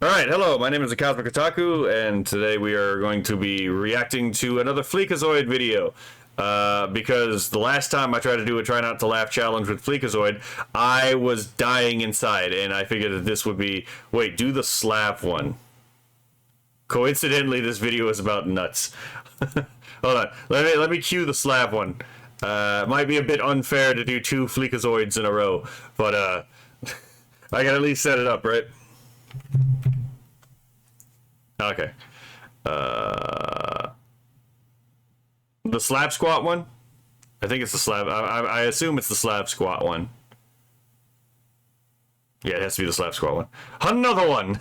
Alright, hello, my name is Cosmic Otaku, and today we are going to be reacting to another Fleekazoid video. Because the last time I tried to do a try not to laugh challenge with Fleekazoid, I was dying inside, and I figured that this would be... Wait, do the slap one. Coincidentally, this video is about nuts. Hold on, let me cue the slap one. It might be a bit unfair to do two Fleekazoids in a row, but I can at least set it up, right? Okay. The slap squat one? I think it's the slap. I assume it's the slap squat one. Yeah, it has to be the slap squat one. Another one!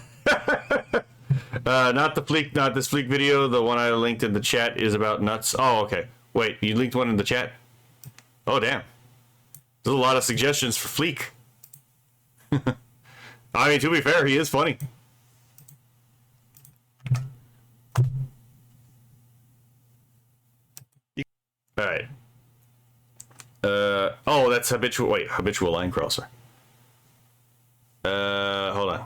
Not the Fleek, not this Fleek video. The one I linked in the chat is about nuts. Oh, okay. Wait, you linked one in the chat? Oh, damn. There's a lot of suggestions for Fleek. I mean, to be fair, he is funny. Alright. Oh, that's habitual. Wait, habitual line crosser. Hold on.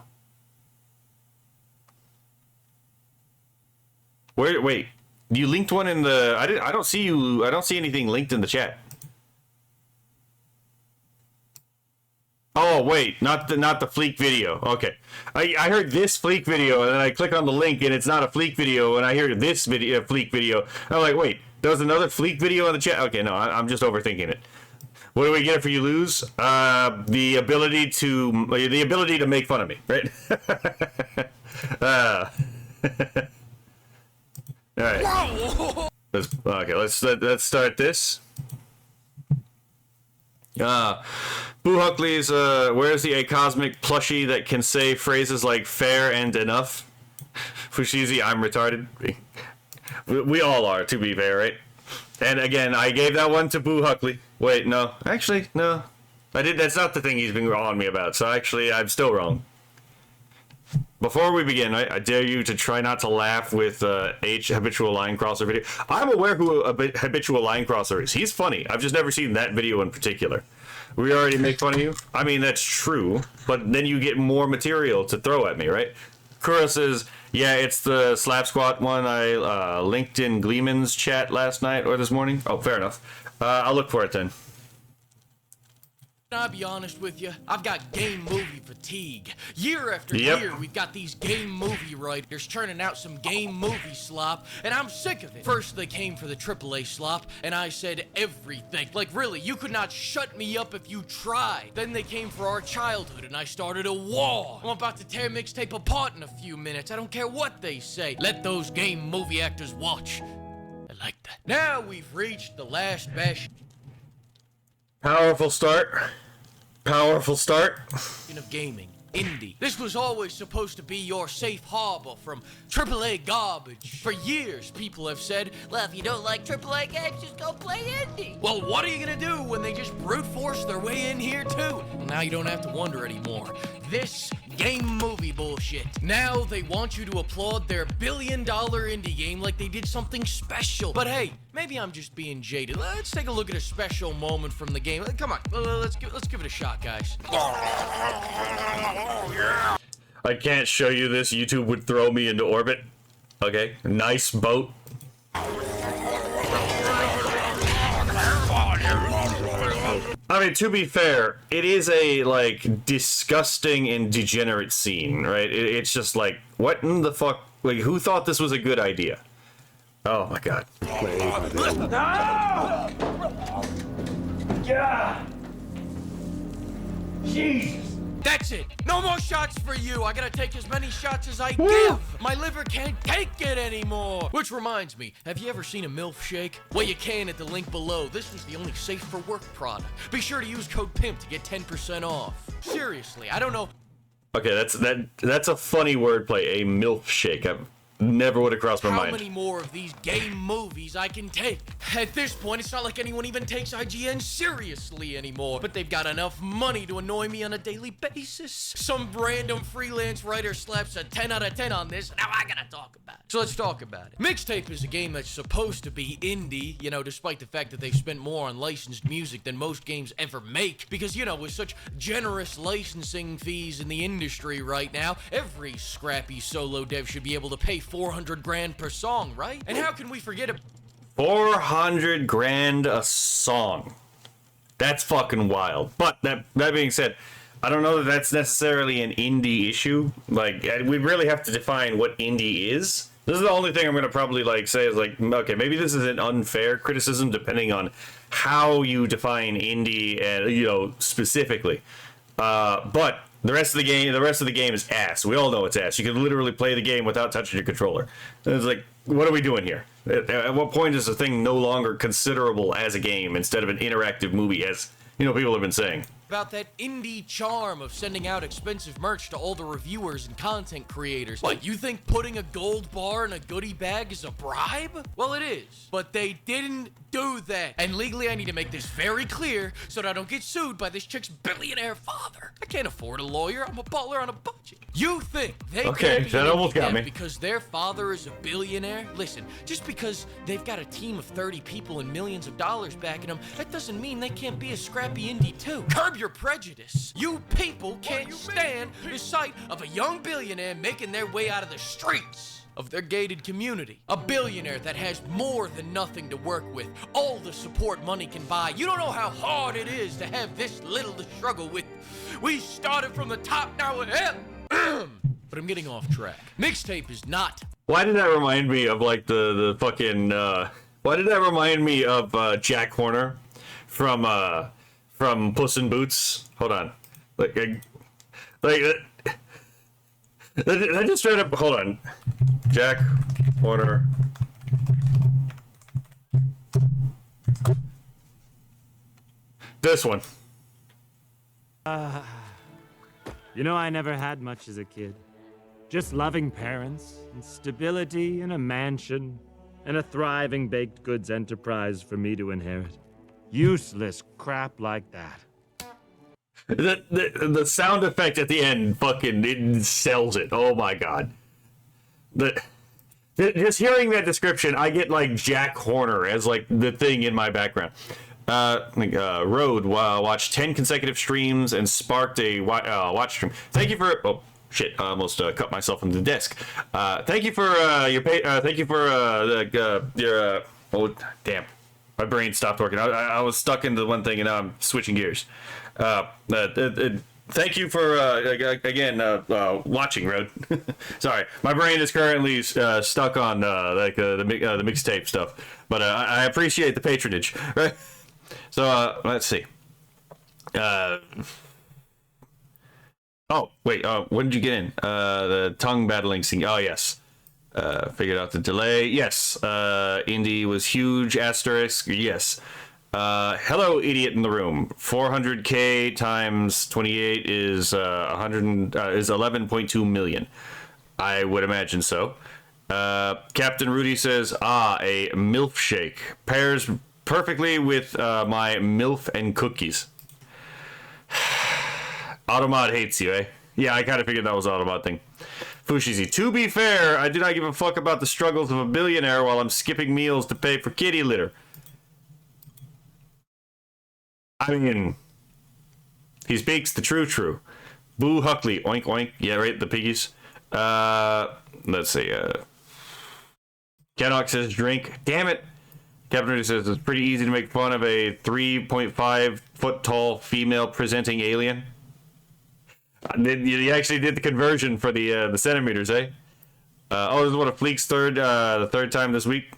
Wait. You linked one in the... I don't see you... I don't see anything linked in the chat. Oh, wait. Not the Fleek video. Okay. I heard this Fleek video, and then I click on the link, and it's not a Fleek video, and I hear this video, Fleek video. I'm like, wait. There was another Fleek video in the chat? Okay, no, I'm just overthinking it. What do we get if you lose? The ability to make fun of me, right? Alright. Let's start this. Boo Huckley's, where's the Cosmic plushie that can say phrases like fair and enough? Fushizi, I'm retarded. We all are, to be fair, right? And again, I gave that one to Boo Huckley. Wait, no. Actually, no. I did. That's not the thing he's been on me about, so actually, I'm still wrong. Before we begin, I dare you to try not to laugh with Habitual Line Crosser video. I'm aware who Habitual Line Crosser is. He's funny. I've just never seen that video in particular. We already make fun of you? I mean, that's true, but then you get more material to throw at me, right? Kura says, yeah, it's the slap squat one I linked in Gleeman's chat last night or this morning. Oh, fair enough. I'll look for it then. I'll be honest with you, I've got game movie fatigue. Year after year, we've got these game movie writers churning out some game movie slop, and I'm sick of it. First, they came for the AAA slop, and I said everything. Like, really, you could not shut me up if you tried. Then they came for our childhood, and I started a war. I'm about to tear Mixtape apart in a few minutes. I don't care what they say. Let those game movie actors watch. I like that. Now we've reached the last bash. Powerful start. Powerful start. Of gaming. Indie. This was always supposed to be your safe harbor from AAA garbage. For years, people have said, well, if you don't like AAA games, just go play indie. Well, what are you gonna do when they just brute force their way in here too? Well, now you don't have to wonder anymore. This game movie bullshit. Now they want you to applaud their billion-dollar indie game like they did something special. But hey, maybe I'm just being jaded. Let's take a look at a special moment from the game. Come on, let's give it a shot, guys. I can't show you this. YouTube would throw me into orbit. Okay, nice boat. I mean, to be fair, it is a, like, disgusting and degenerate scene, right? It's just like, what in the fuck? Like, who thought this was a good idea? Oh, my God. Yeah. Jesus. That's it. No more shots for you. I gotta take as many shots as I give. My liver can't take it anymore. Which reminds me, have you ever seen a MILF shake? Well, you can at the link below. This was the only safe for work product. Be sure to use code PIMP to get 10% off. Seriously, I don't know. Okay, that's a funny wordplay. A MILF shake. Never would have crossed my How mind. many more of these game movies I can take? At this point, it's not like anyone even takes IGN seriously anymore, but they've got enough money to annoy me on a daily basis. Some random freelance writer slaps a 10 out of 10 on this, now I gotta talk about it. So let's talk about it. Mixtape is a game that's supposed to be indie, you know, despite the fact that they've spent more on licensed music than most games ever make, because, you know, with such generous licensing fees in the industry right now, every scrappy solo dev should be able to pay 400 grand per song, right? And how can we forget it? 400 grand a song. That's fucking wild. But that being said, I don't know that that's necessarily an indie issue. Like, we really have to define what indie is. This is the only thing I'm gonna probably like say is like, okay, maybe this is an unfair criticism depending on how you define indie and, you know, specifically. But the rest of the game is ass. We all know it's ass. You can literally play the game without touching your controller. And it's like, what are we doing here? At what point is a thing no longer considerable as a game instead of an interactive movie, as, you know, people have been saying? About that indie charm of sending out expensive merch to all the reviewers and content creators. What, you think putting a gold bar in a goodie bag is a bribe? Well, it is. But they didn't do that. And legally, I need to make this very clear so that I don't get sued by this chick's billionaire father. I can't afford a lawyer. I'm a butler on a budget. You think they Okay, can't be that almost got indie me. because their father is a billionaire? Listen, just because they've got a team of 30 people and millions of dollars backing them, that doesn't mean they can't be a scrappy indie too. Curb your prejudice. You people can't stand the sight of a young billionaire making their way out of the streets of their gated community. A billionaire that has more than nothing to work with, all the support money can buy. You don't know how hard it is to have this little to struggle with. We started from the top, now we're here. But I'm getting off track. Mixtape is not. Why did that remind me of like the fucking why did that remind me of Jack Horner from Puss in Boots? Hold on. Like that just straight up, hold on. Jack Horner. This one. You know, I never had much as a kid. Just loving parents, and stability in a mansion, and a thriving baked goods enterprise for me to inherit. Useless crap like that. The sound effect at the end fucking it sells it. Oh my god. Just hearing that description, I get like Jack Horner as like the thing in my background. Road watched 10 consecutive streams and sparked a watch stream. Thank you for shit, I almost cut myself on the desk. Thank you for your oh damn, my brain stopped working. I was stuck into one thing and now I'm switching gears. Thank you for again watching, Road. Sorry, my brain is currently stuck on like the mixtape stuff, but I appreciate the patronage. Right. So let's see. Oh wait, when did you get in? The tongue battling scene. Oh yes. Figured out the delay. Yes. Indie was huge. Asterisk. Yes. Hello, idiot in the room. 400k times 28 is 11.2 million. I would imagine so. Captain Rudy says, a MILF shake pairs perfectly with my MILF and cookies. Automod hates you, eh? Yeah, I kind of figured that was an Automod thing. Fushizi, to be fair, I do not give a fuck about the struggles of a billionaire while I'm skipping meals to pay for kitty litter. I mean, he speaks the true. Boo Huckley, oink oink. Yeah, right, the piggies. Let's see. Kenok says drink. Damn it. Captain Rudy says it's pretty easy to make fun of a 3.5 foot tall female presenting alien. You actually did the conversion for the centimeters, eh? This is one of Fleek's the third time this week.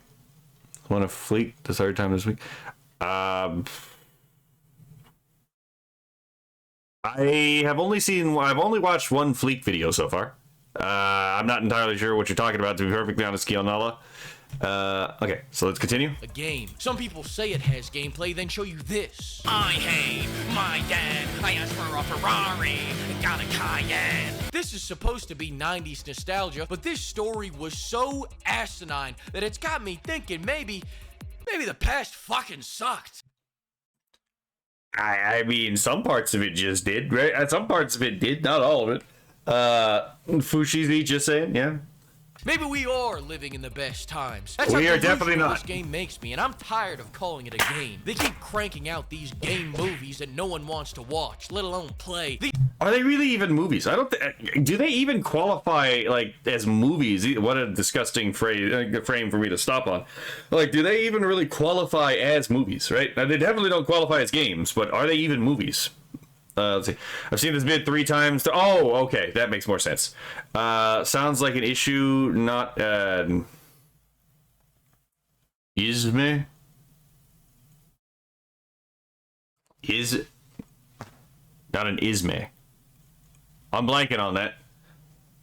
One of Fleek the third time this week. I've only watched one Fleek video so far. I'm not entirely sure what you're talking about, to be perfectly honest, Kionala. Okay, so let's continue. A game. Some people say it has gameplay, then show you this. I hate my dad. I asked for a Ferrari and got a Cayenne. This is supposed to be 90s nostalgia, but this story was so asinine that it's got me thinking maybe the past fucking sucked. I mean, some parts of it just did, right? Some parts of it did, not all of it. Fushi's just saying, yeah. Maybe we are living in the best times. That's We how are definitely delusional not. This game makes me, and I'm tired of calling it a game. They keep cranking out these game movies that no one wants to watch, let alone play. Are they really even movies? I don't do they even qualify, like, as movies? What a disgusting frame for me to stop on. Like, do they even really qualify as movies, right? Now, they definitely don't qualify as games, but are they even movies? Let's see. I've seen this vid 3 times. Oh, okay. That makes more sense. Sounds like an issue, not Isme? Not an Isme. I'm blanking on that.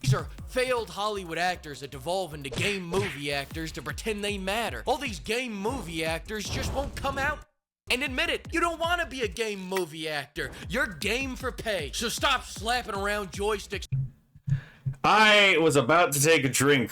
These are failed Hollywood actors that devolve into game movie actors to pretend they matter. All these game movie actors just won't come out and admit it. You don't want to be a game movie actor. You're game for pay. So stop slapping around joysticks. I was about to take a drink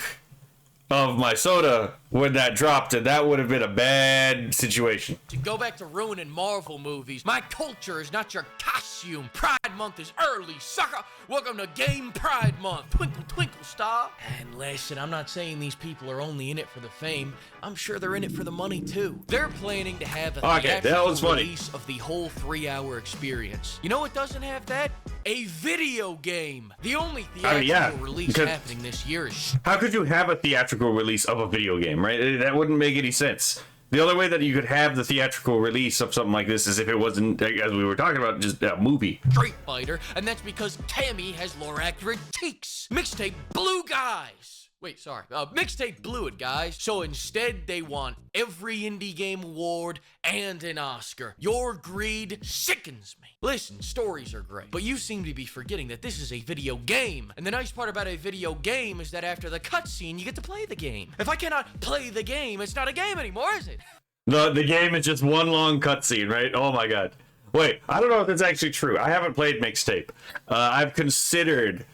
of my soda when that dropped, and that would have been a bad situation. To go back to ruining Marvel movies. My culture is not your costume. Pride Month is early, sucker. Welcome to Game Pride Month. Twinkle, twinkle, star. And listen, I'm not saying these people are only in it for the fame. I'm sure they're in it for the money, too. They're planning to have a theatrical release of the whole 3-hour experience. You know what doesn't have that? A video game. The only theatrical release happening this year is... How could you have a theatrical release of a video game, right? That wouldn't make any sense. The only way that you could have the theatrical release of something like this is if it wasn't, as we were talking about, just a movie. Street Fighter, and that's because Tammy has lore-accurate cheeks. Mixtape Blue Guys. Wait, sorry. Mixtape blew it, guys. So instead, they want every indie game award and an Oscar. Your greed sickens me. Listen, stories are great, but you seem to be forgetting that this is a video game. And the nice part about a video game is that after the cutscene, you get to play the game. If I cannot play the game, it's not a game anymore, is it? The game is just one long cutscene, right? Oh my god. Wait, I don't know if that's actually true. I haven't played Mixtape. I've considered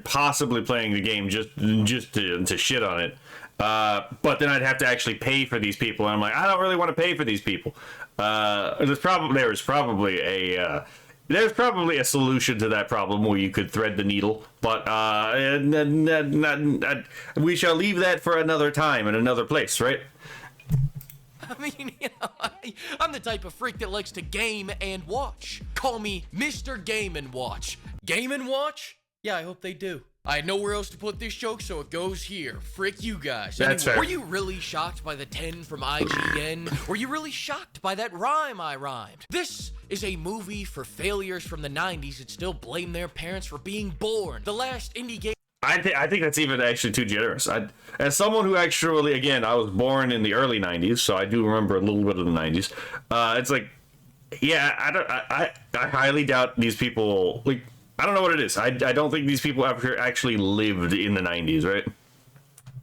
possibly playing the game just to shit on it. But then I'd have to actually pay for these people, and I'm like, I don't really want to pay for these people. There's probably a solution to that problem where you could thread the needle, but we shall leave that for another time and another place, right? I mean, you know, I'm the type of freak that likes to game and watch. Call me Mr. Game and Watch. Game and Watch? Yeah, I hope they do. I had nowhere else to put this joke, so it goes here. Frick you guys. That's fair. Were you really shocked by the 10 from IGN? Were you really shocked by that rhyme I rhymed? This is a movie for failures from the 90s that still blame their parents for being born. The last indie game... I think that's even actually too generous. As someone who actually, again, I was born in the early 90s, so I do remember a little bit of the 90s. It's like, yeah, I highly doubt these people, like, I don't know what it is. I don't think these people ever actually lived in the 90s, right?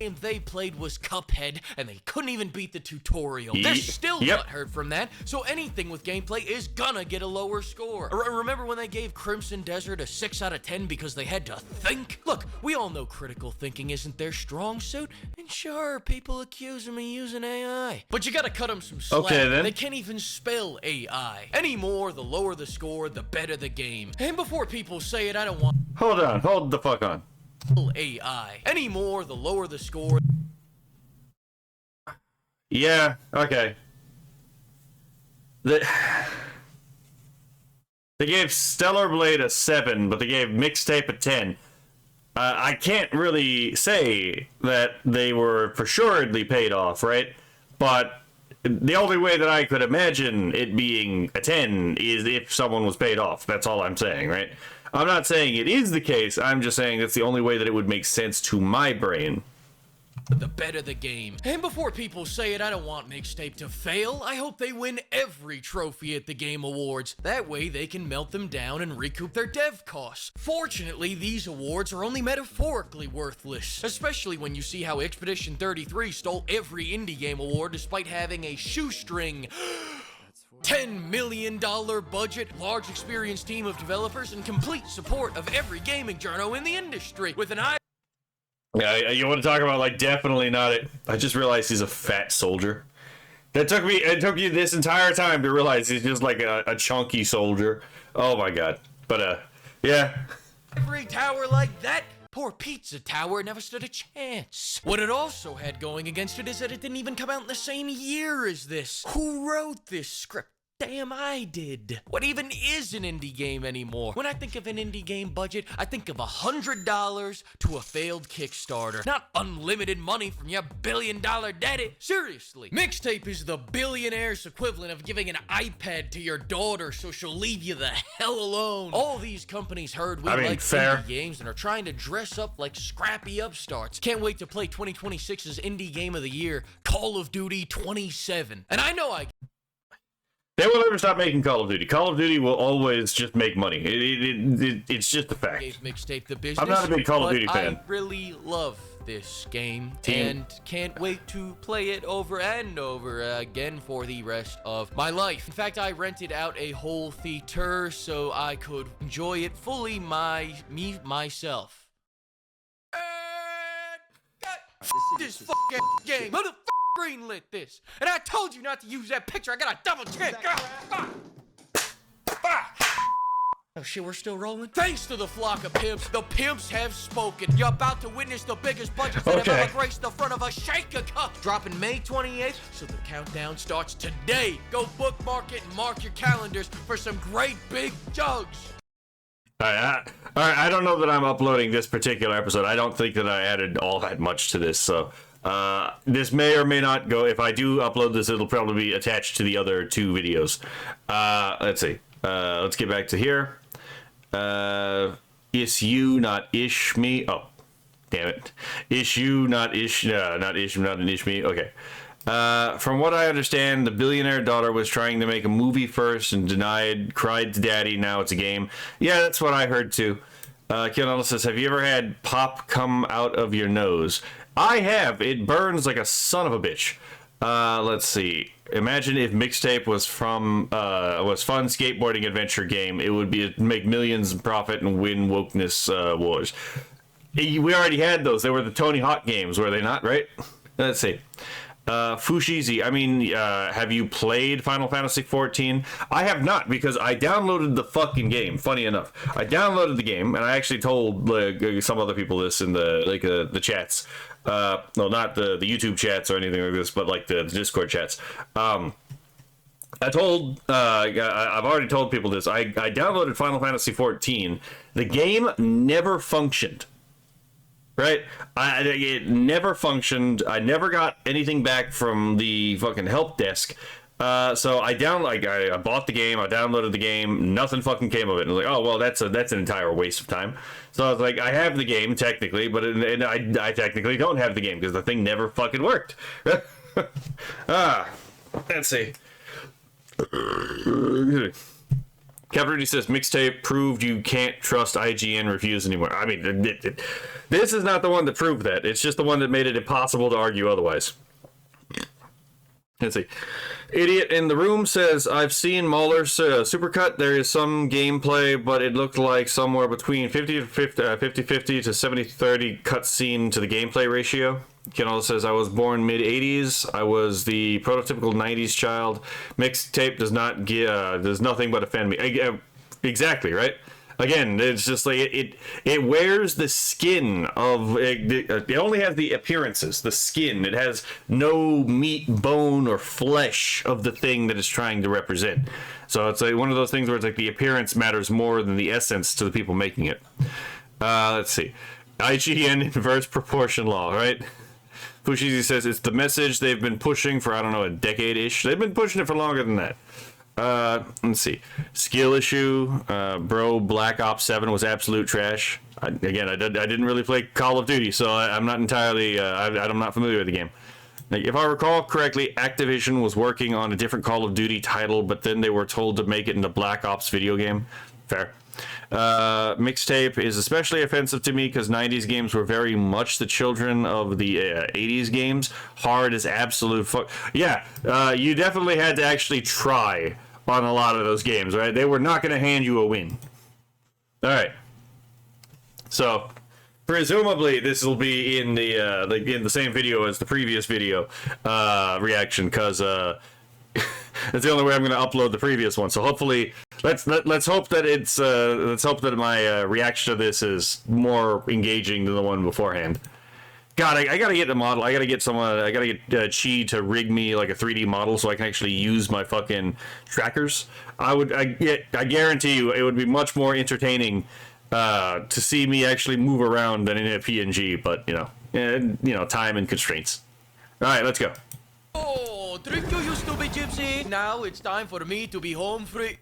game they played was Cuphead, and they couldn't even beat the tutorial. They're still butthurt from that, so anything with gameplay is gonna get a lower score. Remember when they gave Crimson Desert a 6 out of 10 because they had to think? Look, we all know critical thinking isn't their strong suit, and sure, people accusing me using AI. But you gotta cut them some slack. Okay, then. They can't even spell AI. Anymore, the lower the score, the better the game. And before people say it, I don't want... Hold on, hold the fuck on. AI. Anymore, the lower the score. Yeah, okay. They gave Stellar Blade a 7, but they gave Mixtape a 10. I can't really say that they were for suredly paid off, right? But the only way that I could imagine it being a 10 is if someone was paid off. That's all I'm saying, right? I'm not saying it is the case. I'm just saying that's the only way that it would make sense to my brain. the better the game. And before people say it, I don't want Mixtape to fail. I hope they win every trophy at the Game Awards. That way they can melt them down and recoup their dev costs. Fortunately, these awards are only metaphorically worthless, especially when you see how Expedition 33 stole every indie game award despite having a shoestring $10 million budget, large experienced team of developers, and complete support of every gaming journo in the industry, with an eye. Yeah, you want to talk about, like, definitely not it. I just realized he's a fat soldier. It took you this entire time to realize he's just like a chunky soldier. Oh my god. But, yeah. Every tower like that, poor Pizza Tower never stood a chance. What it also had going against it is that it didn't even come out in the same year as this. Who wrote this script? Damn, I did. What even is an indie game anymore? When I think of an indie game budget, I think of $100 to a failed Kickstarter. Not unlimited money from your billion-dollar daddy. Seriously. Mixtape is the billionaire's equivalent of giving an iPad to your daughter so she'll leave you the hell alone. All these companies heard we like indie games and are trying to dress up like scrappy upstarts. Can't wait to play 2026's Indie Game of the Year, Call of Duty 27. And I know They will never stop making Call of Duty. Call of Duty will always just make money. It's just a fact. Gave Mixtape the business, I'm not a big Call of Duty fan. I really love this game and can't wait to play it over and over again for the rest of my life. In fact, I rented out a whole theater so I could enjoy it fully myself. This fucking game. Who the f greenlit this? And I told you not to use that picture. I gotta double check. Oh shit, we're still rolling? Thanks to the flock of pimps, the pimps have spoken. You're about to witness the biggest budgets that have ever graced the front of a shaker cup. Dropping May 28th, so the countdown starts today. Go bookmark it and mark your calendars for some great big jugs. All right, I don't know that I'm uploading this particular episode. I don't think that I added all that much to this, so this may or may not go. If I do upload this, it'll probably be attached to the other two videos. Let's see. Let's get back to here. It's you, not ish me. Oh, damn it. Ish you, not ish, not ish, not an ish me. Okay. From what I understand, the billionaire daughter was trying to make a movie first and denied, cried to daddy, now it's a game. Yeah, that's what I heard too. Keanu says, have you ever had pop come out of your nose? I have. It burns like a son of a bitch. Let's see. Imagine if Mixtape was fun skateboarding adventure game. It would be make millions in profit and win wokeness wars. We already had those. They were the Tony Hawk games, were they not? Right? Let's see. Fushizi, I mean, have you played Final Fantasy XIV? I have not, because I downloaded the fucking game. Funny enough, I downloaded the game, and I actually told some other people this in the chats. No, not the YouTube chats or anything like this, but like the Discord chats. I've already told people this. I downloaded Final Fantasy XIV. The game never functioned. Right? It never functioned. I never got anything back from the fucking help desk. So I bought the game, I downloaded the game, nothing fucking came of it. And I was like, oh, well, that's an entire waste of time. So I was like, I have the game technically, but I technically don't have the game because the thing never fucking worked. Let's see. Captain says, Mixtape proved you can't trust IGN reviews anymore. I mean, this is not the one that proved that. It's just the one that made it impossible to argue otherwise. Let's see. Idiot in the room says, I've seen Mauler's Supercut. There is some gameplay, but it looked like somewhere between 50-50 to 70-30 cutscene to the gameplay ratio. Ken says, I was born mid-80s. I was the prototypical 90s child. Mixtape does nothing but offend me. Exactly, right? Again, it's just like it wears the skin of it only has the appearances, the skin. It has no meat, bone, or flesh of the thing that it's trying to represent. So it's like one of those things where it's like the appearance matters more than the essence to the people making it. Let's see. IGN inverse proportion law, right? Fushizi says it's the message they've been pushing for, I don't know, a decade-ish. They've been pushing it for longer than that. Let's see. Skill issue. Bro, Black Ops 7 was absolute trash. I didn't really play Call of Duty, so I'm not entirely. I'm not familiar with the game. Like, if I recall correctly, Activision was working on a different Call of Duty title, but then they were told to make it into Black Ops video game. Fair. Mixtape is especially offensive to me because 90s games were very much the children of the 80s games. Hard as absolute fuck. Yeah, you definitely had to actually try on a lot of those games, right? They were not going to hand you a win. All right. So, presumably this will be in the same video as the previous video reaction, because that's the only way I'm going to upload the previous one. So hopefully, let's hope that let's hope that my reaction to this is more engaging than the one beforehand. God, I gotta get the model. I gotta get someone. I gotta get Chi to rig me like a 3D model so I can actually use my fucking trackers. I guarantee you, it would be much more entertaining to see me actually move around than in a PNG. But time and constraints. All right, let's go. Oh, drink you stupid gypsy. Now it's time for me to be home free.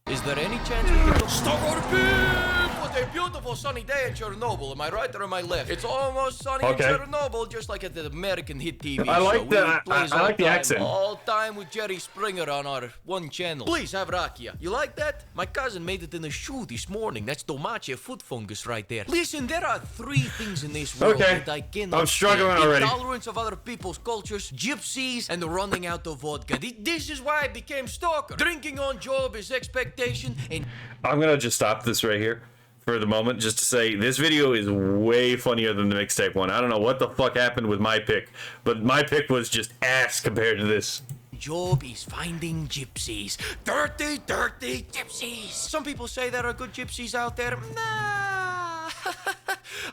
Is there any chance we can go? Stalker beep! What a beautiful sunny day in Chernobyl. Am I right or am I left? It's almost sunny in Chernobyl, just like at the American hit TV I like show. I like the accent. All time with Jerry Springer on our one channel. Please have rakia. You like that? My cousin made it in a shoe this morning. That's domache foot fungus right there. Listen, there are 3 things in this world that I cannot I'm struggling stand. already. Intolerance of other people's cultures, gypsies, and running out of vodka. This is why I became Stalker. Drinking on job is expectation, and I'm gonna just stop this right here for the moment, just to say this video is way funnier than the mixtape one. I don't know what the fuck happened with my pick, but my pick was just ass compared to this. job is finding gypsies. Dirty, dirty gypsies. Some people say there are good gypsies out there. Nah.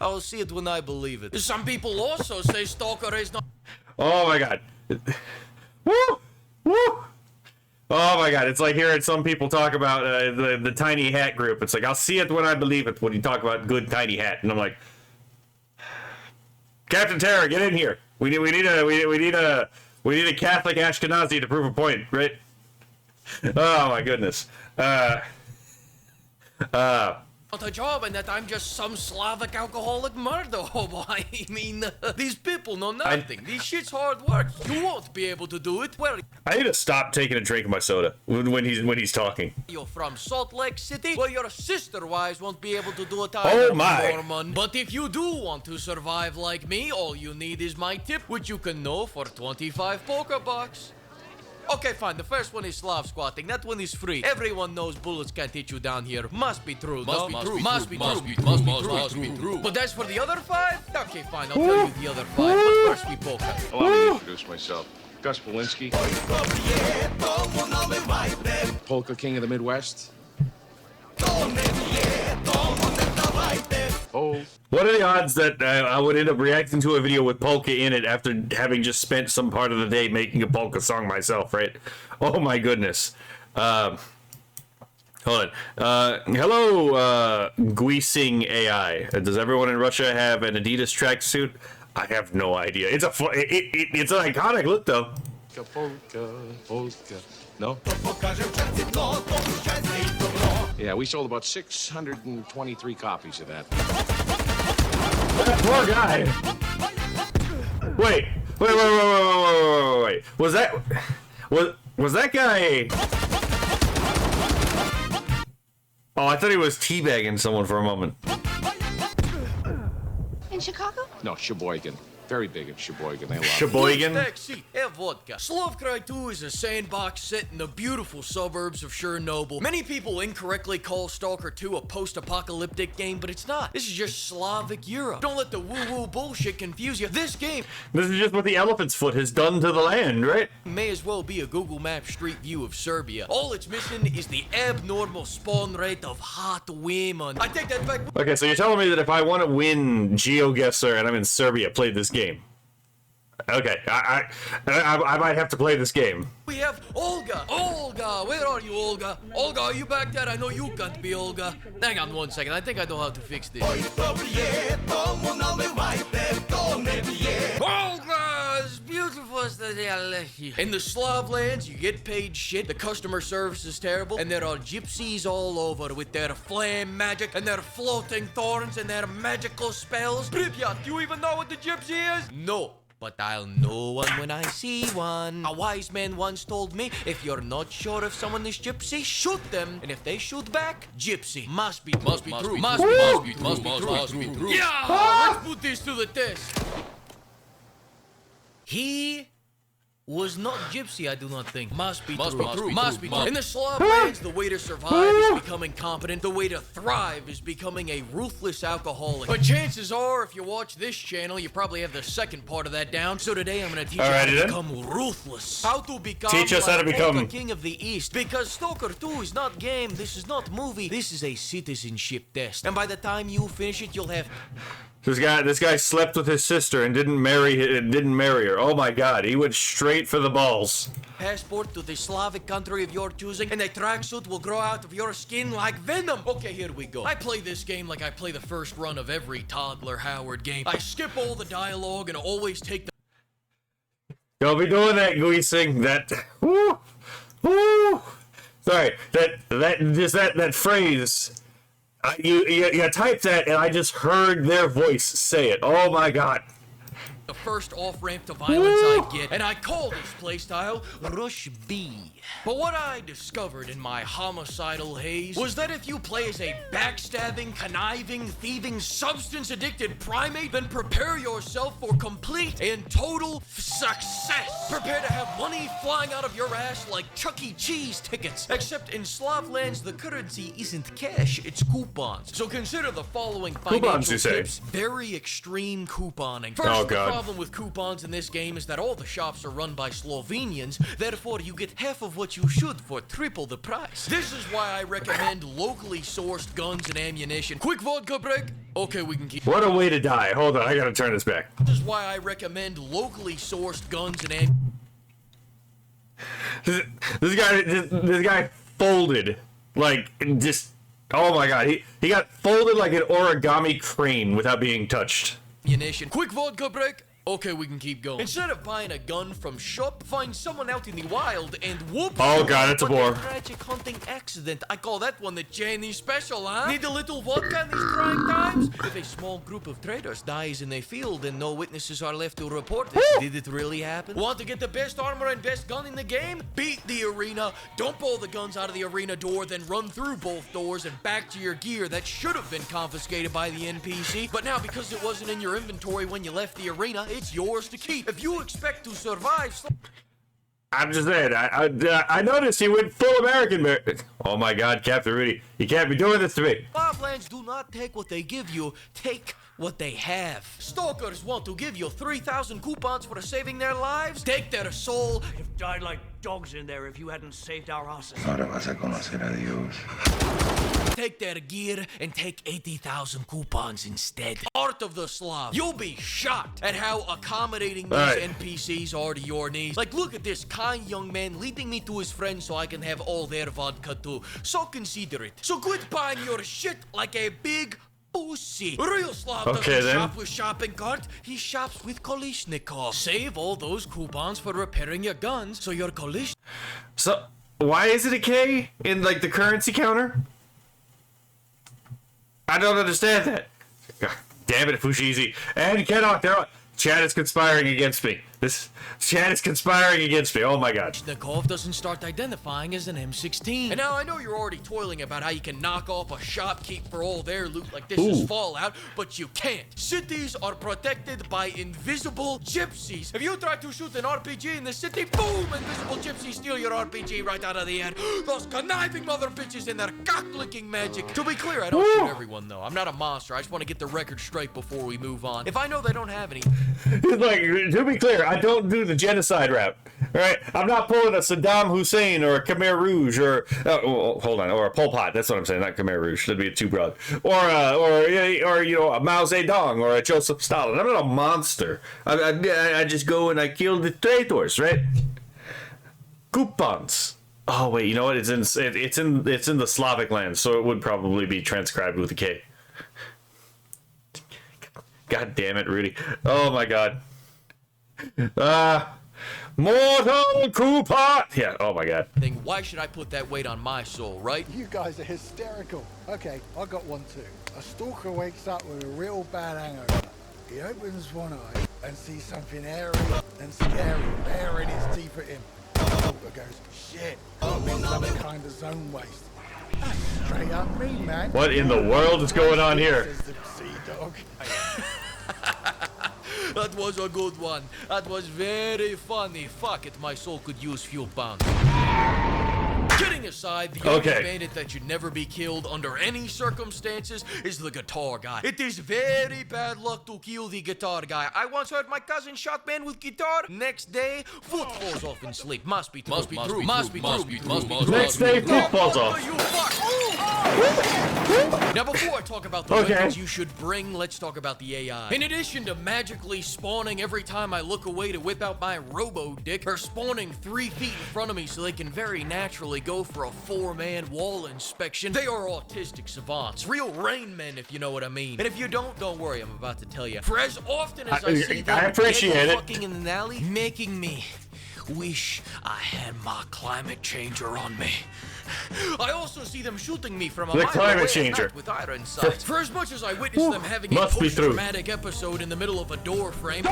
I'll see it when I believe it. Some people also say Stalker is not. Oh my god. Woo! Woo! Oh my god, it's like hearing some people talk about the tiny hat group. It's like, I'll see it when I believe it when you talk about good tiny hat. And I'm like, Captain Terror, get in here. We need a Catholic Ashkenazi to prove a point, right? Oh my goodness. A job and that I'm just some Slavic alcoholic murder hobo. I mean, these people know nothing. This shit's hard work. You won't be able to do it. Where I need to stop taking a drink of my soda when he's talking. you're from Salt Lake City, well, your sister wives won't be able to do it either. Oh my! Mormon. But if you do want to survive like me, all you need is my tip, which you can know for 25 poker bucks. Okay, fine. The first one is Slav squatting. That one is free. Everyone knows bullets can't hit you down here. Must be true. Must be true. But as for the other 5, okay, fine. I'll tell you the other 5. But first we poker. Allow me to introduce myself. Gus Polinski. Polka King of the Midwest. Oh. What are the odds that I would end up reacting to a video with polka in it after having just spent some part of the day making a polka song myself, right? Oh my goodness. Hold on. Hello, Guising AI. Does everyone in Russia have an Adidas tracksuit? I have no idea. It's it's an iconic look though. Polka. No? Yeah, we sold about 623 copies of that. That poor guy. Wait. Was that guy? Oh, I thought he was teabagging someone for a moment. In Chicago? No, Sheboygan. Very big in Sheboygan. They love it. Sheboygan? Taxi, have vodka. Slavkrai 2 is a sandbox set in the beautiful suburbs of Chernobyl. Many people incorrectly call Stalker 2 a post-apocalyptic game, but it's not. This is just Slavic Europe. Don't let the woo-woo bullshit confuse you. This game This is just what the elephant's foot has done to the land, right? may as well be a Google Maps street view of Serbia. All it's missing is the abnormal spawn rate of hot women. I take that back. Okay, so you're telling me that if I want to win GeoGuessr and I'm in Serbia, play this game. Okay, I might have to play this game. We have Olga. Olga, where are you, Olga? Olga, are you back there? I know you can't be Olga. Hang on 1 second. I think I know how to fix this. Olga, as beautiful as the In the Slav lands, you get paid shit, the customer service is terrible, and there are gypsies all over with their flame magic and their floating thorns and their magical spells. Pripyat, do you even know what the gypsy is? No. But I'll know one when I see one. A wise man once told me, if you're not sure if someone is gypsy, shoot them. And if they shoot back, gypsy. Must be true. Must be true. Must be true. Yeah! Let's put this to the test. He was not gypsy, I do not think. Must be true. Must be true. In the Slav lands, the way to survive is becoming competent. The way to thrive is becoming a ruthless alcoholic. But chances are, if you watch this channel, you probably have the second part of that down. So today I'm going to teach you how to become ruthless. How to become the king of the East. Because Stalker 2 is not game, this is not movie, this is a citizenship test. And by the time you finish it, you'll have... This guy slept with his sister and didn't marry her. Oh my god, he went straight for the balls. Passport to the Slavic country of your choosing, and a tracksuit will grow out of your skin like venom. Okay, here we go. I play this game like I play the first run of every Toddler Howard game. I skip all the dialogue and always take the... Don't be doing that, Guising. That... Woo! Woo! Sorry, that phrase... You typed that, and I just heard their voice say it. Oh my god. The first off-ramp to violence I get, and I call this playstyle Rush B. But what I discovered in my homicidal haze was that if you play as a backstabbing, conniving, thieving, substance-addicted primate, then prepare yourself for complete and total success. Prepare to have money flying out of your ass like Chuck E. Cheese tickets. Except in Slav lands, the currency isn't cash, it's coupons. So consider the following financial tips. Very extreme couponing. First, the problem with coupons in this game is that all the shops are run by Slovenians, therefore you get half of what you should for triple the price. This is why I recommend locally sourced guns and ammunition. Quick vodka break? Okay, we can keep... What a way to die. Hold on, I gotta turn this back. This is why I recommend locally sourced guns and ammunition. This guy folded like just... Oh my god, he got folded like an origami crane without being touched. Quick vodka break? Okay, we can keep going. Instead of buying a gun from shop, find someone out in the wild and whoop. Oh god, it's a bore. Tragic hunting accident. I call that one the Chinese special, huh? Need a little vodka in these trying times? If a small group of traders dies in a field and no witnesses are left to report this, did it really happen? Want to get the best armor and best gun in the game? Beat the arena, dump all the guns out of the arena door, then run through both doors and back to your gear that should have been confiscated by the NPC. But now, because it wasn't in your inventory when you left the arena, it's yours to keep. If you expect to survive... I'm just saying, I noticed he went full American. Oh my god, Captain Rudy, you can't be doing this to me. Slav do not take what they give you, take what they have. Stalkers want to give you 3,000 coupons for saving their lives. Take their soul. You've died like dogs in there if you hadn't saved our asses. Ahora vas a conocer a Dios. Take their gear and take 80,000 coupons instead. Art of the Slav. You'll be shocked at how accommodating these NPCs are to your needs. Like, look at this kind young man leading me to his friends so I can have all their vodka too. So considerate. So quit buying your shit like a big pussy. Real Slav doesn't shop with shopping cart. He shops with Kalishnikov. Save all those coupons for repairing your guns so your Kalishnikov... So, why is it a K in, like, the currency counter? I don't understand that. God, damn it, Fushizi. And Kenok, Chad is conspiring against me. Chad is conspiring against me. Oh my god. Kalishnikov doesn't start identifying as an M16. And now I know you're already toiling about how you can knock off a shopkeep for all their loot like this is Fallout, but you can't. Cities are protected by invisible gypsies. If you try to shoot an RPG in the city, boom, invisible gypsies steal your RPG right out of the air. Those conniving mother bitches and their cock-licking magic. To be clear, I don't shoot everyone though. I'm not a monster. I just want to get the record straight before we move on. If I know they don't have any... Like, to be clear, I don't do the genocide route. Alright? I'm not pulling a Saddam Hussein or a Khmer Rouge or hold on, or a Pol Pot. That's what I'm saying, not Khmer Rouge. That'd be too broad. Or you know, a Mao Zedong or a Joseph Stalin. I'm not a monster. I just go and I kill the traitors, right? Coupons. Oh wait, you know what? It's in the Slavic lands, so it would probably be transcribed with a K. God damn it, Rudy. Oh my god. Mortal Cooper. Yeah. Oh my god. Why should I put that weight on my soul, right? You guys are hysterical. Okay, I got one too. A stalker wakes up with a real bad hangover. He opens one eye and sees something hairy and scary baring its teeth at him. The stalker goes, shit, I'm in some kind of zone waste. That's straight up me, man. What in the world is going on here? Says the sea dog. That was a good one. That was very funny. Fuck it, my soul could use few pounds. Kidding aside, the only bandit that should never be killed under any circumstances is the guitar guy. It is very bad luck to kill the guitar guy. I once heard my cousin shot man with guitar. Next day, foot falls off in sleep. Must be true. Next day, foot falls off. Now, before I talk about the weapons you should bring, let's talk about the AI. In addition to magically spawning every time I look away to whip out my robo-dick, or spawning 3 feet in front of me so they can very naturally go for a 4-man wall inspection, they are autistic savants. Real Rain Men, if you know what I mean. And if you don't worry, I'm about to tell you. For as often as I see them fucking in the alley, making me wish I had my climate changer on me. I also see them shooting me from a mile away at night with iron sights. For as much as I witness them having a post-traumatic episode in the middle of a door frame,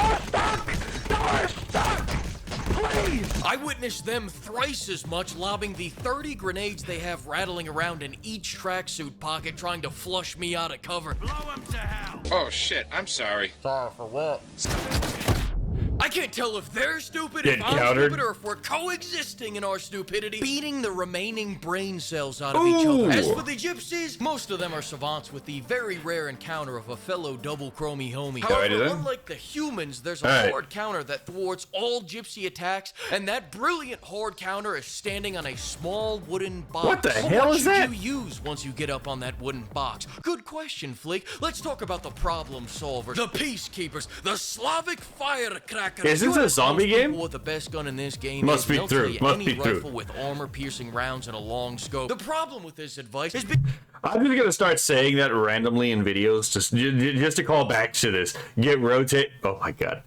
I witnessed them thrice as much lobbing the 30 grenades they have rattling around in each tracksuit pocket trying to flush me out of cover. Blow him to hell. Oh, shit. I'm sorry. Sorry for what? I can't tell if they're stupid, if I'm stupid, or if we're coexisting in our stupidity, beating the remaining brain cells out of each other. As for the Gypsies, most of them are savants with the very rare encounter of a fellow double chromie homie. However, unlike the humans, there's a horde counter that thwarts all Gypsy attacks, and that brilliant horde counter is standing on a small wooden box. What the hell is that? What should you use once you get up on that wooden box? Good question, Fleek. Let's talk about the problem solvers, the peacekeepers, the Slavic firecrackers. Is this a zombie game? With the best gun in this game must be true. Must be true. Rifle with armor-piercing rounds and a long scope. The problem with this advice is. I'm just gonna start saying that randomly in videos, just to call back to this. Get rotate. Oh my god.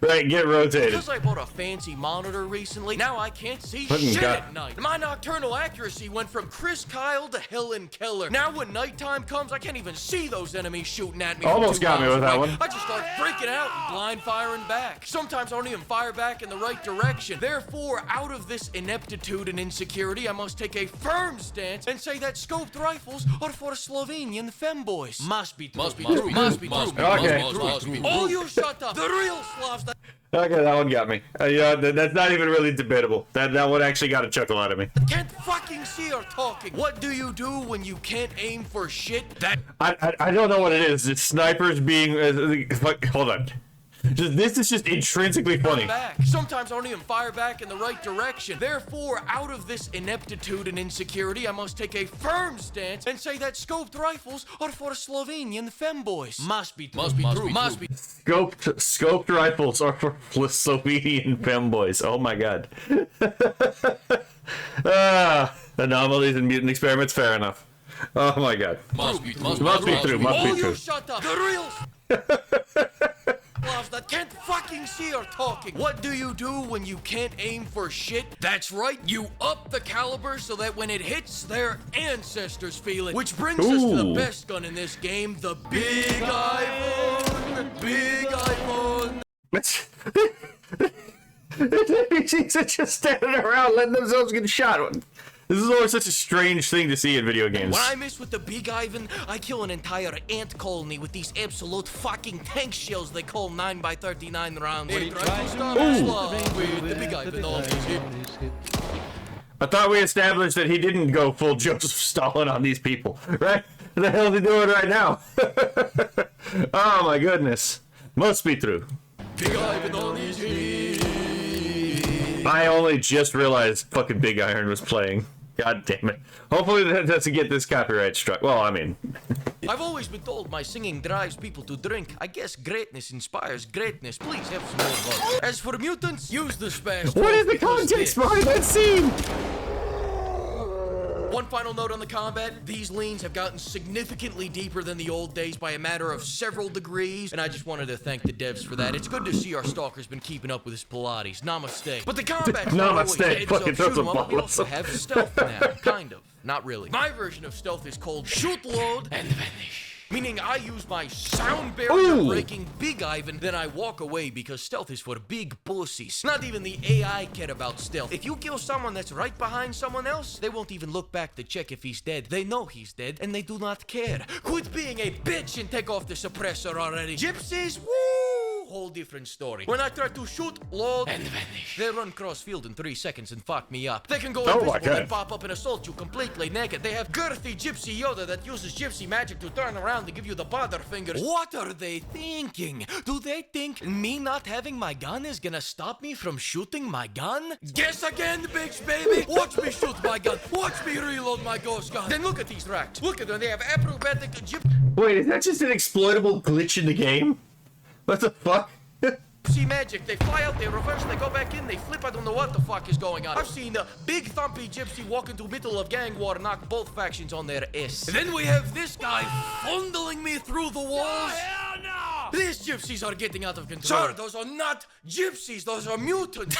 Right, get rotated. Because I bought a fancy monitor recently, now I can't see shit at night. My nocturnal accuracy went from Chris Kyle to Helen Keller. Now when nighttime comes, I can't even see those enemies shooting at me. Almost got me with that one. I just start freaking out and blind firing back. Sometimes I don't even fire back in the right direction. Therefore, out of this ineptitude and insecurity, I must take a firm stance and say that scoped rifles are for Slovenian femboys. Must be true. All you shut up. The real Slavs. Okay, that one got me. That's not even really debatable. That one actually got a chuckle out of me. Can't fucking see or talking. What do you do when you can't aim for shit? I don't know what it is. It's snipers being. Hold on. This is just intrinsically funny. Sometimes I don't even fire back in the right direction. Therefore, out of this ineptitude and insecurity, I must take a firm stance and say that scoped rifles are for Slovenian femboys. Must be true. Scoped rifles are for Slovenian femboys. Oh my god. Anomalies and mutant experiments. Fair enough. Oh my god. Must be true. You shut up. The real. That can't fucking see or talking. What do you do when you can't aim for shit? That's right, you up the caliber so that when it hits, their ancestors feel it. Which brings us to the best gun in this game, the Big iPhone. Big iPhone. These are just standing around letting themselves get shot. This is always such a strange thing to see in video games. When I mess with the Big Ivan, I kill an entire ant colony with these absolute fucking tank shells they call 9x39 rounds. I thought we established that he didn't go full Joseph Stalin on these people, right? What the hell is he doing right now? Oh my goodness. Must be true. Big Ivan on his head. I only just realized fucking Big Iron was playing. God damn it. Hopefully that doesn't get this copyright struck. Well, I mean. I've always been told my singing drives people to drink. I guess greatness inspires greatness. Please have some more love. As for mutants, use the spaz. What is the context behind that scene? One final note on the combat. These leans have gotten significantly deeper than the old days by a matter of several degrees, and I just wanted to thank the devs for that. It's good to see our Stalker's been keeping up with his Pilates. Namaste. But the combat's not always heads up, shoot 'em up. We also have stealth now. Kind of. Not really. My version of stealth is called shoot, load, and vanish. Meaning I use my sound barrier breaking Big Ivan, then I walk away because stealth is for big pussies. Not even the AI care about stealth. If you kill someone that's right behind someone else, they won't even look back to check if he's dead. They know he's dead, and they do not care. Quit being a bitch and take off the suppressor already. Gypsies, woo! Whole different story. When I try to shoot, load, and vanish, they run cross field in 3 seconds and fuck me up. They can go invisible and pop up and assault you completely naked. They have girthy Gypsy Yoda that uses Gypsy magic to turn around to give you the bother fingers. What are they thinking? Do they think me not having my gun is gonna stop me from shooting my gun? Guess again, bitch, baby. Watch me shoot my gun. Watch me reload my ghost gun. Then look at these racks. Look at them. They have acrobatic Wait, is that just an exploitable glitch in the game? What the fuck? See magic, they fly out, they reverse, they go back in, they flip, I don't know what the fuck is going on. I've seen a big thumpy gypsy walk into middle of gang war and knock both factions on their ass. And then we have this guy fondling me through the walls. Oh, hell no! These gypsies are getting out of control. Sir, those are not gypsies, those are mutants.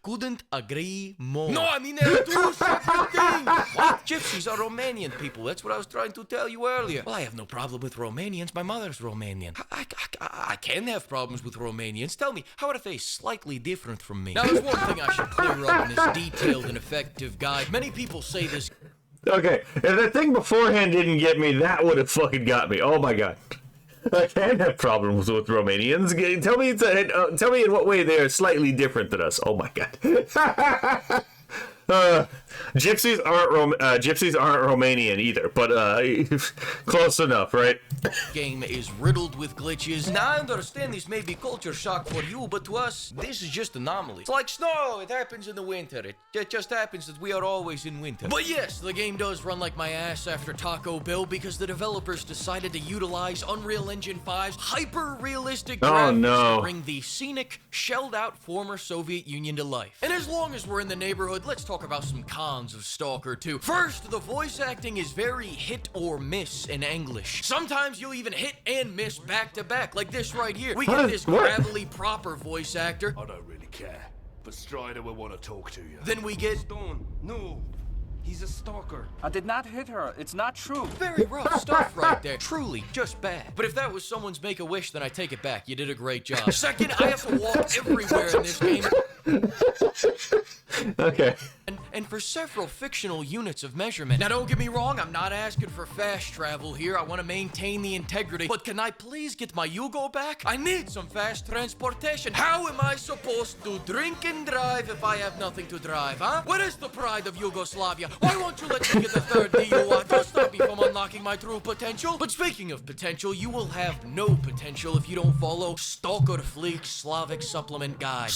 Couldn't agree more. No, I mean they're two separate things. What? Gypsies are Romanian people. That's what I was trying to tell you earlier. Well, I have no problem with Romanians. My mother's Romanian. I can have problems with Romanians. Tell me, how are they slightly different from me? Now, there's one thing I should clear up in this detailed and effective guide. Many people say this. Okay, if that thing beforehand didn't get me, that would have fucking got me. Oh my god. I can have problems with Romanians. Tell me in what way they are slightly different than us. Oh my god. Gypsies aren't Romanian either, but close enough, right? Game is riddled with glitches. Now I understand this may be culture shock for you, but to us, this is just anomaly. It's like snow, it happens in the winter. It just happens that we are always in winter. But yes, the game does run like my ass after Taco Bell because the developers decided to utilize Unreal Engine 5's hyper-realistic graphics to bring the scenic, shelled-out former Soviet Union to life. And as long as we're in the neighborhood, let's talk about some cons of Stalker 2. First, the voice acting is very hit or miss in English. Sometimes you'll even hit and miss back to back, like this right here. We get this gravelly proper voice actor. I don't really care, but Strider will want to talk to you. Then we get Stone. No. He's a stalker. I did not hit her. It's not true. very rough stuff right there. Truly, just bad. But if that was someone's Make-A-Wish, then I take it back. You did a great job. Second, I have to walk everywhere in this game. Okay. And for several fictional units of measurement. Now, don't get me wrong, I'm not asking for fast travel here. I want to maintain the integrity. But can I please get my Yugo back? I need some fast transportation. How am I supposed to drink and drive if I have nothing to drive, huh? What is the pride of Yugoslavia? Why won't you let me get the third DUI? Don't stop me from unlocking my true potential. But speaking of potential, you will have no potential if you don't follow Stalker Fleek Slavic Supplement Guide.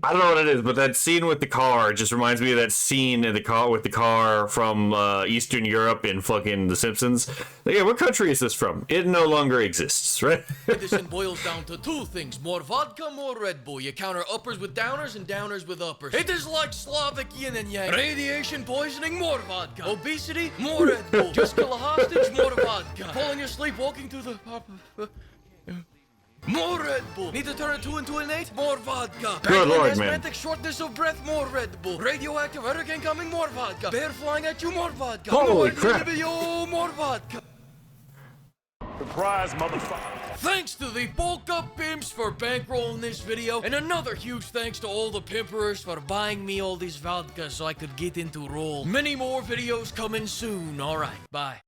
I don't know what it is, but that scene with the car just reminds me of that scene in the car with the car from Eastern Europe in fucking The Simpsons. Like, yeah, what country is this from? It no longer exists, right? Medicine boils down to two things: more vodka, more Red Bull. You counter uppers with downers and downers with uppers. It is like Slavic yin and yang. Radiation poisoning, more vodka. Obesity, more Red Bull. Just kill a hostage, more vodka. Falling asleep, walking through the... More Red Bull. Need to turn a 2 into an 8? More vodka. Good lord, asthmatic, man. Shortness of breath, more Red Bull. Radioactive hurricane coming, more vodka. Bear flying at you, more vodka. Holy crap. More vodka. Surprise, motherfucker. Thanks to the bulk up pimps for bankrolling this video, and another huge thanks to all the pimpers for buying me all these vodka so I could get into roll. Many more videos coming soon. Alright, bye.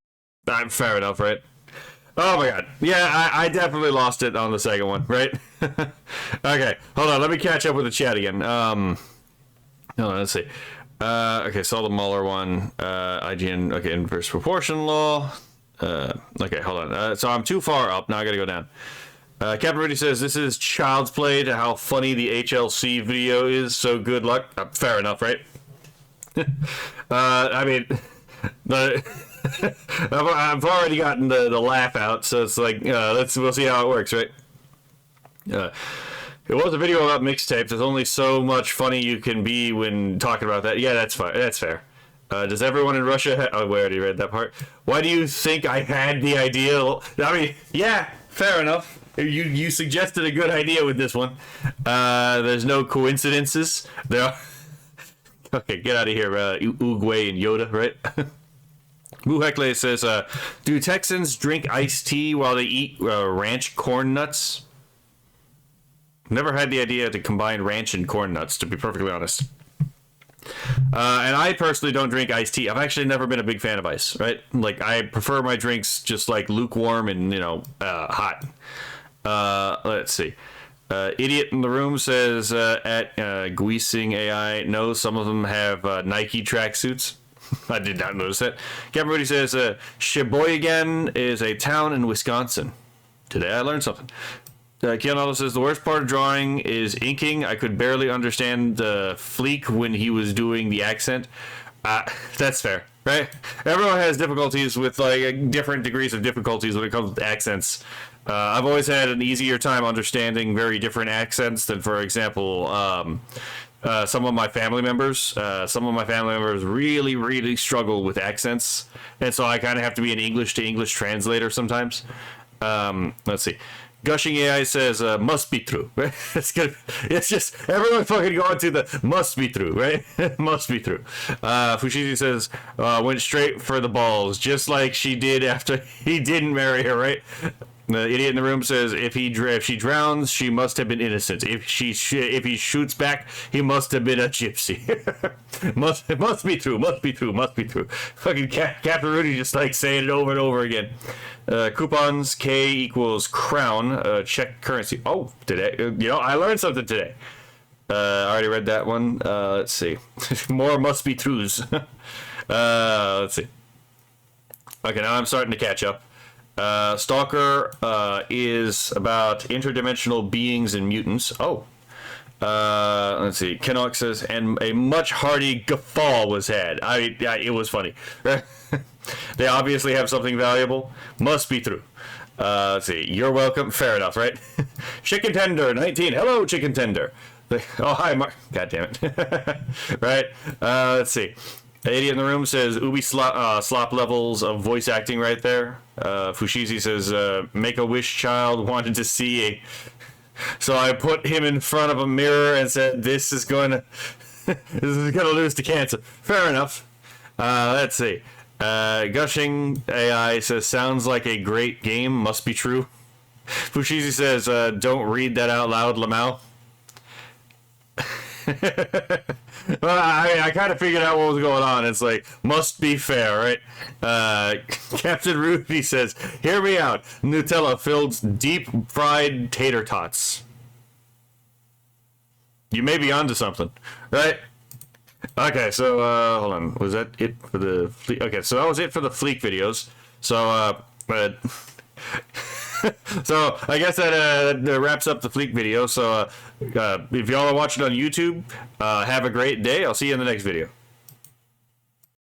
Fair enough, right? Oh my god. Yeah, I definitely lost it on the second one, right? Okay, hold on. Let me catch up with the chat again. Hold on, let's see. Okay, saw the Mueller one. IGN, okay, inverse proportion law. Okay, hold on. So I'm too far up. Now I gotta go down. Captain Rudy says, this is child's play to how funny the HLC video is, so good luck. Fair enough, right? I mean, I've already gotten the laugh out, so it's like, we'll see how it works, right? It was a video about mixtapes. There's only so much funny you can be when talking about that. Yeah, that's fine. That's fair. Does everyone in Russia oh, we already read that part. Why do you think I had the idea? I mean, yeah, fair enough. You suggested a good idea with this one. There's no coincidences. There are... Okay, get out of here, Uguay and Yoda, right? Buhekle says, do Texans drink iced tea while they eat ranch corn nuts? Never had the idea to combine ranch and corn nuts, to be perfectly honest. And I personally don't drink iced tea. I've actually never been a big fan of ice, right? Like, I prefer my drinks just, like, lukewarm and, you know, hot. Let's see. Idiot in the room says, at Guising AI, no, some of them have Nike tracksuits. I did not notice that. Captain Rudy says, Sheboygan is a town in Wisconsin. Today I learned something. Keanu says, the worst part of drawing is inking. I could barely understand Fleek when he was doing the accent. That's fair, right? Everyone has difficulties with, like, different degrees of difficulties when it comes to accents. I've always had an easier time understanding very different accents than, for example, some of my family members. Some of my family members really, really struggle with accents, and so I kind of have to be an English-to-English translator sometimes. Let's see. Gushing AI says, must be true, right? It's just, everyone fucking going to the must be true, right? Must be true. Fushizi says, went straight for the balls, just like she did after he didn't marry her, right? The idiot in the room says, if she drowns, she must have been innocent. If he shoots back, he must have been a gypsy. must be true, must be true, must be true. Fucking Captain Rudy just like saying it over and over again. Coupons, K equals crown, Czech currency. Oh, today, you know, I learned something today. I already read that one. Let's see. More must be trues. Let's see. Okay, now I'm starting to catch up. Stalker is about interdimensional beings and mutants. Oh. Let's see. Kenok says, and a much hearty guffaw was had. It was funny. They obviously have something valuable. Must be true. Let's see. You're welcome. Fair enough, right? Chicken Tender 19. Hello, Chicken Tender. Oh, hi, Mark. God damn it. Right? Let's see. The idiot in the room says, Ubi slop levels of voice acting right there. Fushizi says, Make-A-Wish child wanted to see a... So I put him in front of a mirror and said, this is gonna lose to cancer. Fair enough. Let's see. Gushing AI says, sounds like a great game. Must be true. Fushizi says, don't read that out loud, Lamau. Well, I kind of figured out what was going on. It's like, must be fair, right? Captain Ruby says, hear me out. Nutella filled deep fried tater tots. You may be onto something, right? Okay, so, hold on. Was that it for the Fleek? Okay, so that was it for the Fleek videos. So, so I guess that wraps up the Fleek video. So if y'all are watching on YouTube, have a great day. I'll see you in the next video.